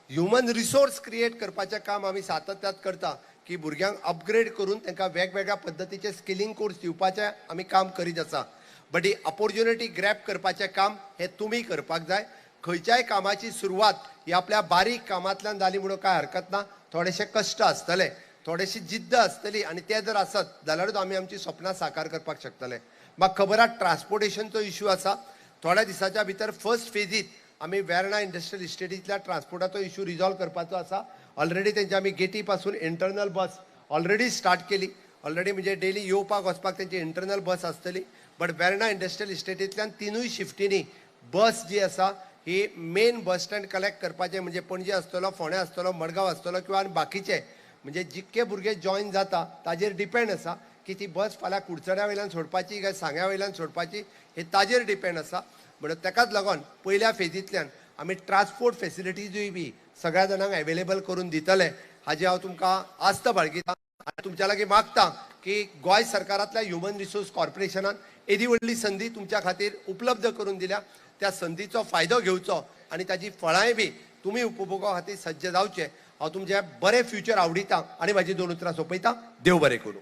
Human resource create करपाचें काम आमी सातत्यात करता की भुरग्यांक अपग्रेड करून तांकां वेगवेगळ्या पद्दतीचे स्किलिंग कोर्स दिवपाचें आमी काम करीत आसा. बट ही अपॉर्च्युनिटी ग्रॅब करपाचें काम हे तुमी करपाक जाय. खंयच्याय कामाची सुरवात ही आपल्या बारीक कामांतल्यान जाली म्हणून काय हरकत ना. थोडेशे कश्ट आसतले, थोडीशी जिद्द आसतली आनी ते जर आसत जाल्यारूच आमी आमची स्वप्नां साकार करपाक शकतले. म्हाका खबर आसा ट्रान्सपोर्टेशनचो इश्यू आसा. थोड्या दिसाच्या भितर फर्स्ट फेजीत आमी वेर्णा इंडस्ट्रियल इस्टेटींतल्या ट्रान्सपोर्टाचो इश्यू रिजॉल्व करपाचो आसा. ऑलरेडी तेंचे आमी गेटी पासून इंटरनल बस ऑलरेडी स्टार्ट केली. ऑलरेडी म्हणजे डेली येवपाक वचपाक तेंची इंटरनल बस आसतली. बट वेर्णा इंडस्ट्रियल इस्टेटींतल्यान तिनूय शिफ्टींनी बस जी आसा ही मेन बस स्टँड कलेक्ट करपाचें म्हणजे पणजे आसतलो, फोंड्या आसतलो, मडगांव आसतलो किंवा आनी बाकीचे म्हणजे जितके भुरगे जॉइन जाता ताजेर डिपेंड आसा की ती बस फाल्यां कुडचड्या वयल्यान सोडपाची काय सांग्या वयल्यान सोडपाची हे ताजेर डिपेंड आसा. म्हणून ताकाच लागून पयल्या फेजींतल्यान आमी ट्रान्सपोर्ट फेसिलिटीजूय बी सगळ्या जाणांक अवेलेबल करून दितले हाजी हांव तुमकां आस्त बाळगितां आनी तुमच्या लागीं मागतां की गोंय सरकारांतल्या ह्युमन रिसोर्स कॉर्पोरेशनान एदी व्हडली संदी तुमच्या खातीर उपलब्ध करून दिल्या. त्या संदीचो फायदो घेवचो आनी ताची फळांय बी तुमी उपभोगा खातीर सज्ज जावचे. हांव तुमचें बरें फ्युचर आवडितां आनी म्हाजी 2 उतरां सोंपयतां. देव बरें करूं.